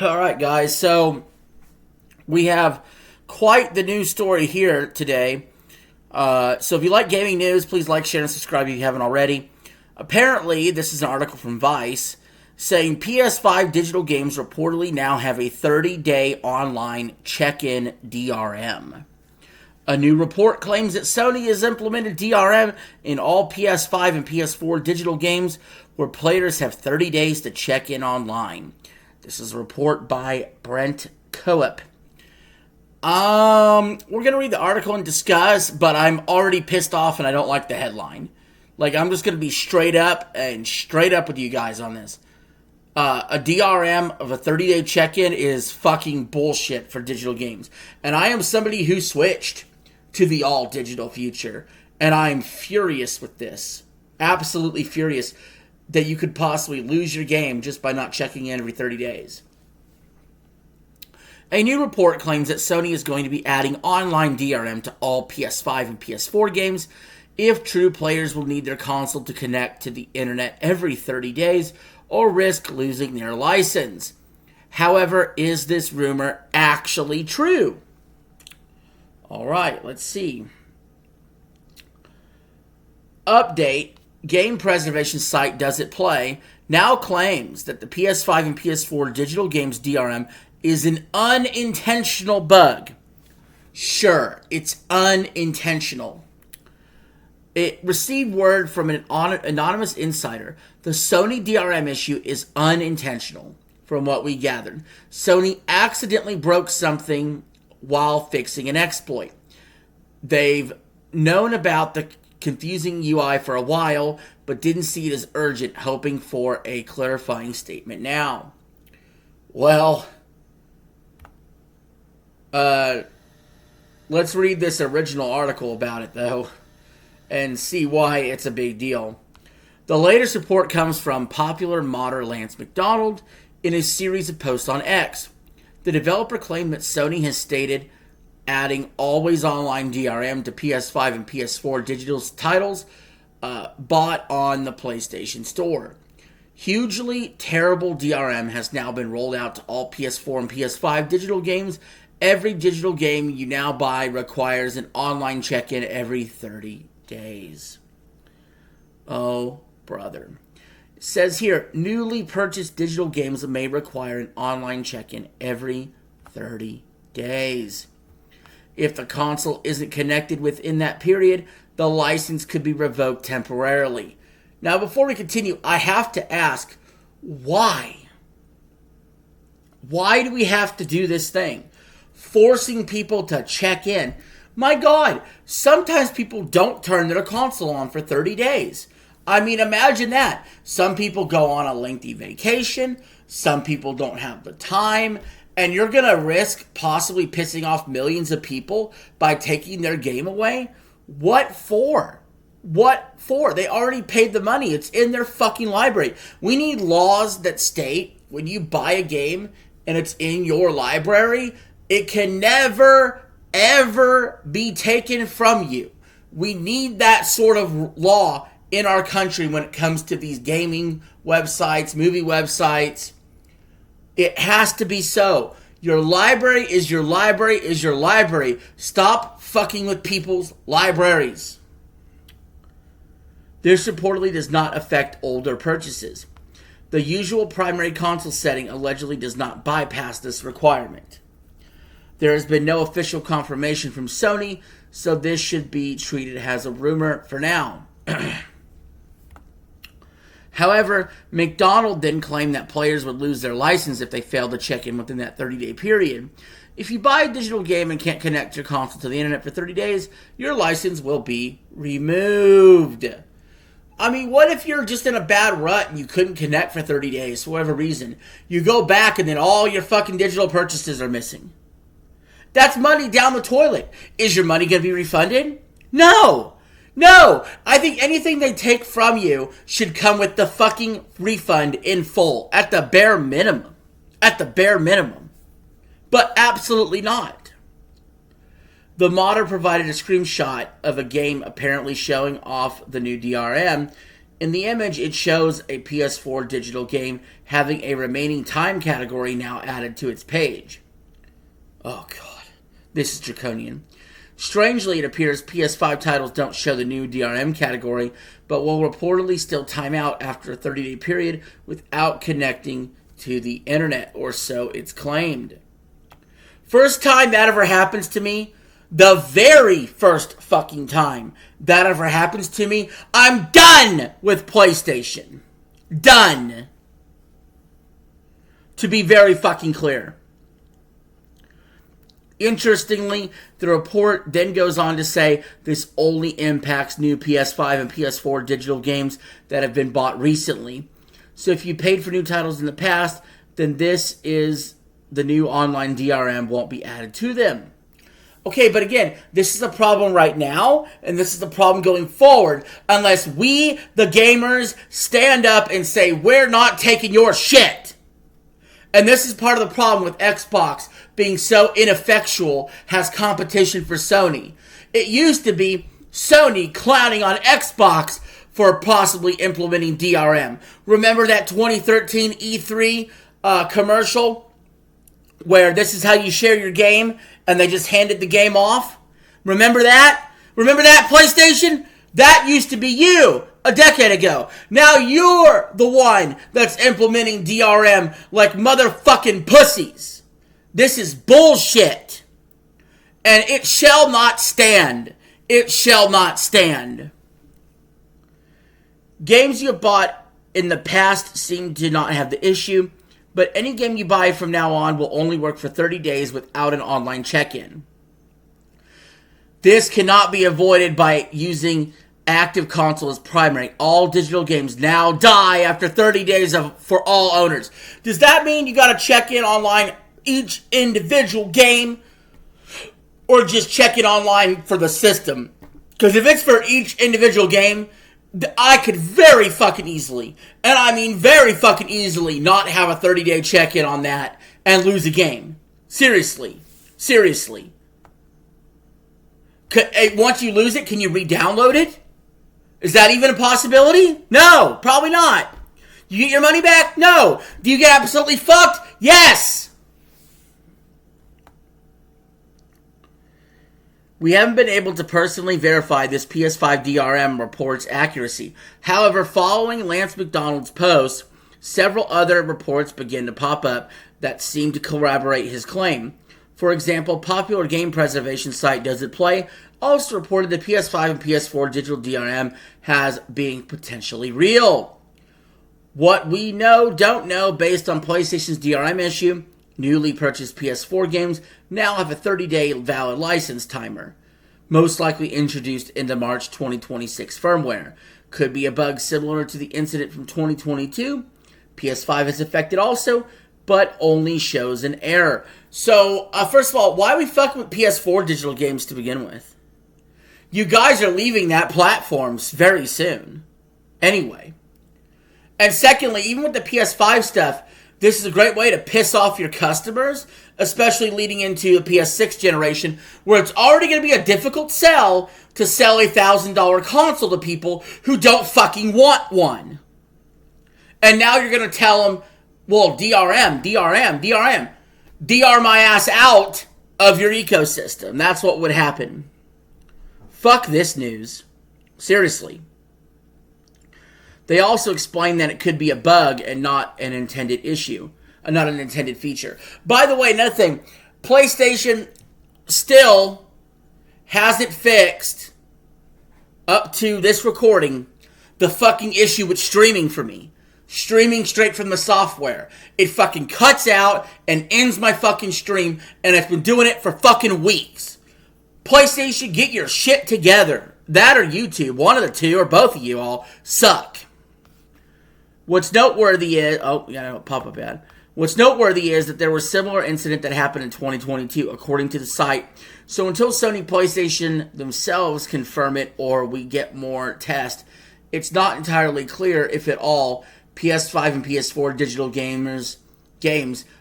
All right, guys. So we have quite the news story here today. So if you like gaming news, please like, share, and subscribe if you haven't already. Apparently, this is an article from Vice saying PS5 digital games reportedly now have a 30-day online check-in DRM. A new report claims that Sony has implemented DRM in all PS5 and PS4 digital games where players have 30 days to check in online. This is a report by Brent Coep. We're going to read the article and discuss, but I'm already pissed off and I don't like the headline. Like, I'm just going to be straight up with you guys on this. A DRM of a 30-day check-in is fucking bullshit for digital games. And I am somebody who switched to the all-digital future. And I'm furious with this. Absolutely furious that you could possibly lose your game just by not checking in every 30 days. A new report claims that Sony is going to be adding online DRM to all PS5 and PS4 games. If true, players will need their console to connect to the internet every 30 days or risk losing their license. However, is this rumor actually true? Alright, let's see. Update. Game preservation site Does It Play now claims that the PS5 and PS4 digital games DRM is an unintentional bug. Sure, it's unintentional. It received word from an anonymous insider. The Sony DRM issue is unintentional, from what we gathered. Sony accidentally broke something while fixing an exploit. They've known about the confusing UI for a while, but didn't see it as urgent, hoping for a clarifying statement now. Well, let's read this original article about it, though, and see why it's a big deal. The latest report comes from popular modder Lance McDonald in a series of posts on X. The developer claimed that Sony has stated adding always online DRM to PS5 and PS4 digital titles bought on the PlayStation Store. Hugely terrible DRM has now been rolled out to all PS4 and PS5 digital games. Every digital game you now buy requires an online check-in every 30 days. Oh, brother. It says here, newly purchased digital games may require an online check-in every 30 days. If the console isn't connected within that period, the license could be revoked temporarily. Now, before we continue, I have to ask, why? Why do we have to do this thing? Forcing people to check in. My God, sometimes people don't turn their console on for 30 days. I mean, imagine that. Some people go on a lengthy vacation. Some people don't have the time. And you're going to risk possibly pissing off millions of people by taking their game away? What for? What for? They already paid the money. It's in their fucking library. We need laws that state when you buy a game and it's in your library, it can never, ever be taken from you. We need that sort of law in our country when it comes to these gaming websites, movie websites. It has to be so. Your library is your library is your library. Stop fucking with people's libraries. This reportedly does not affect older purchases. The usual primary console setting allegedly does not bypass this requirement. There has been no official confirmation from Sony, so this should be treated as a rumor for now. However, McDonald then claimed that players would lose their license if they failed to check in within that 30-day period. If you buy a digital game and can't connect your console to the internet for 30 days, your license will be removed. I mean, what if you're just in a bad rut and you couldn't connect for 30 days for whatever reason? You go back and then all your fucking digital purchases are missing. That's money down the toilet. Is your money going to be refunded? No. No, I think anything they take from you should come with the fucking refund in full. At the bare minimum. At the bare minimum. But absolutely not. The modder provided a screenshot of a game apparently showing off the new DRM In the image, it shows a PS4 digital game having a remaining time category now added to its page. Oh god, this is draconian. Strangely, it appears PS5 titles don't show the new DRM category, but will reportedly still time out after a 30-day period without connecting to the internet, or so it's claimed. First time that ever happens to me, the very first fucking time that ever happens to me, I'm done with PlayStation. Done. To be very fucking clear. Interestingly, the report then goes on to say this only impacts new PS5 and PS4 digital games that have been bought recently. So if you paid for new titles in the past, then this is the new online DRM won't be added to them. Okay, but again, this is a problem right now, and this is the problem going forward, unless we, the gamers, stand up and say, we're not taking your shit. And this is part of the problem with Xbox being so ineffectual has competition for Sony. It used to be Sony clowning on Xbox for possibly implementing DRM. Remember that 2013 E3 commercial where this is how you share your game and they just handed the game off? Remember that? Remember that, PlayStation? That used to be you a decade ago. Now you're the one that's implementing DRM like motherfucking pussies. This is bullshit. And it shall not stand. It shall not stand. Games you bought in the past seem to not have the issue, but any game you buy from now on will only work for 30 days without an online check-in. This cannot be avoided by using active console as primary. All digital games now die after 30 days for all owners. Does that mean you gotta check in online each individual game, or just check it online for the system? Because if it's for each individual game, I could very fucking easily, and I mean very fucking easily, not have a 30-day check-in on that and lose a game. Seriously. Seriously. Once you lose it, can you re-download it? Is that even a possibility? No, probably not. You get your money back? No. Do you get absolutely fucked? Yes. We haven't been able to personally verify this PS5 DRM report's accuracy. However, following Lance McDonald's post, several other reports begin to pop up that seem to corroborate his claim. For example, popular game preservation site Does It Play also reported the PS5 and PS4 digital DRM as being potentially real. What we don't know based on PlayStation's DRM issue, newly purchased PS4 games now have a 30-day valid license timer, most likely introduced in the March 2026 firmware. Could be a bug similar to the incident from 2022. PS5 is affected also, but only shows an error. So, first of all, why are we fucking with PS4 digital games to begin with? You guys are leaving that platform very soon. Anyway. And secondly, even with the PS5 stuff, this is a great way to piss off your customers, especially leading into the PS6 generation, where it's already going to be a difficult sell to sell a $1,000 console to people who don't fucking want one. And now you're going to tell them, well, DRM. DR my ass out of your ecosystem. That's what would happen. Fuck this news. Seriously. They also explain that it could be a bug and not an intended issue. Not an intended feature. By the way, another thing. PlayStation still hasn't fixed, up to this recording, the fucking issue with streaming for me. Streaming straight from the software. It fucking cuts out and ends my fucking stream, and I've been doing it for fucking weeks. PlayStation, get your shit together. That or YouTube, one of the two, or both of you all, suck. What's noteworthy is... Oh, yeah, pop-up ad. What's noteworthy is that there was a similar incident that happened in 2022, according to the site. So until Sony PlayStation themselves confirm it or we get more tests, it's not entirely clear if at all PS5 and PS4 digital games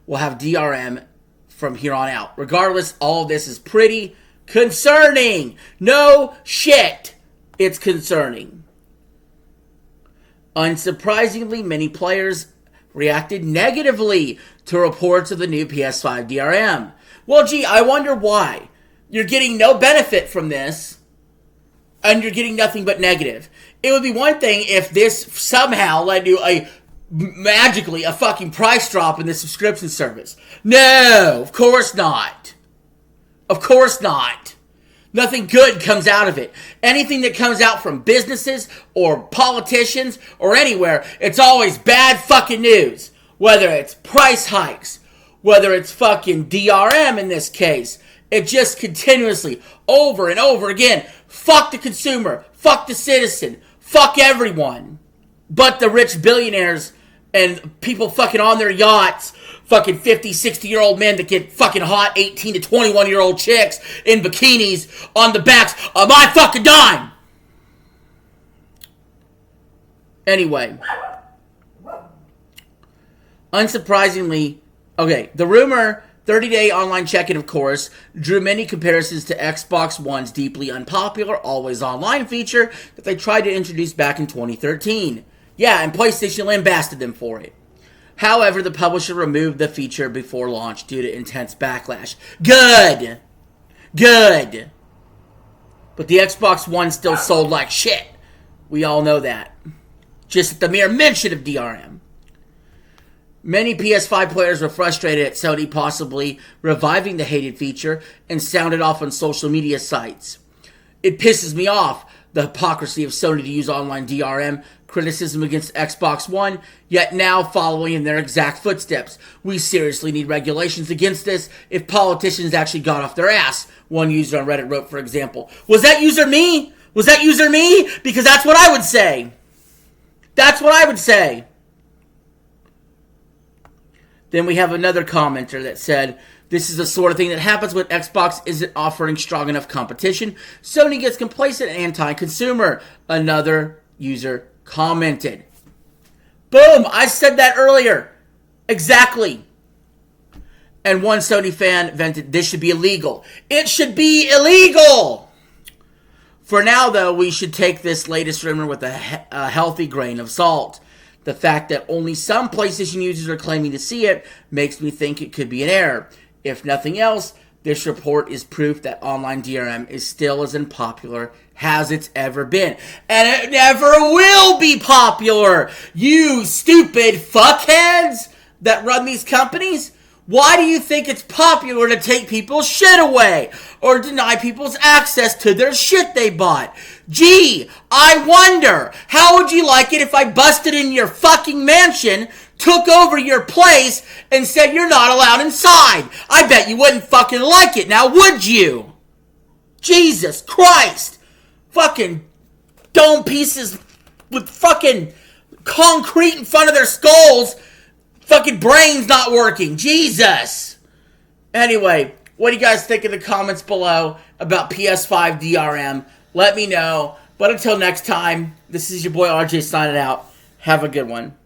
will have DRM from here on out. Regardless, all of this is pretty concerning. No shit. It's concerning. Unsurprisingly, many players reacted negatively to reports of the new PS5 DRM. Well, gee, I wonder why. You're getting no benefit from this, and you're getting nothing but negative. It would be one thing if this somehow led to magically a fucking price drop in the subscription service. No, of course not. Of course not. Nothing good comes out of it. Anything that comes out from businesses or politicians or anywhere, it's always bad fucking news. Whether it's price hikes, whether it's fucking DRM in this case. It just continuously, over and over again, fuck the consumer, fuck the citizen, fuck everyone. But the rich billionaires and people fucking on their yachts, fucking 50, 60-year-old men that get fucking hot 18 to 21-year-old chicks in bikinis on the backs of my fucking dime. Anyway. Unsurprisingly, okay, the rumor, 30-day online check-in, of course, drew many comparisons to Xbox One's deeply unpopular always online feature that they tried to introduce back in 2013. Yeah, and PlayStation lambasted them for it. However, the publisher removed the feature before launch due to intense backlash. Good! Good! But the Xbox One still sold like shit. We all know that. Just at the mere mention of DRM. Many PS5 players were frustrated at Sony possibly reviving the hated feature and sounded off on social media sites. It pisses me off, the hypocrisy of Sony to use online DRM criticism against Xbox One, yet now following in their exact footsteps. We seriously need regulations against this if politicians actually got off their ass. One user on Reddit wrote, for example, was that user me? Was that user me? Because that's what I would say. That's what I would say. Then we have another commenter that said, this is the sort of thing that happens when Xbox isn't offering strong enough competition. Sony gets complacent and anti-consumer. Another user commented. Boom! I said that earlier. Exactly. And one Sony fan vented, this should be illegal. It should be illegal! For now, though, we should take this latest rumor with a healthy grain of salt. The fact that only some PlayStation users are claiming to see it makes me think it could be an error. If nothing else, this report is proof that online DRM is still as unpopular as it's ever been. And it never will be popular! You stupid fuckheads that run these companies! Why do you think it's popular to take people's shit away? Or deny people's access to their shit they bought? Gee, I wonder, how would you like it if I busted in your fucking mansion, took over your place, and said you're not allowed inside? I bet you wouldn't fucking like it, now would you? Jesus Christ! Fucking dome pieces with fucking concrete in front of their skulls. Fucking brain's not working. Jesus. Anyway, what do you guys think in the comments below about PS5 DRM? Let me know. But until next time, this is your boy RJ signing out. Have a good one.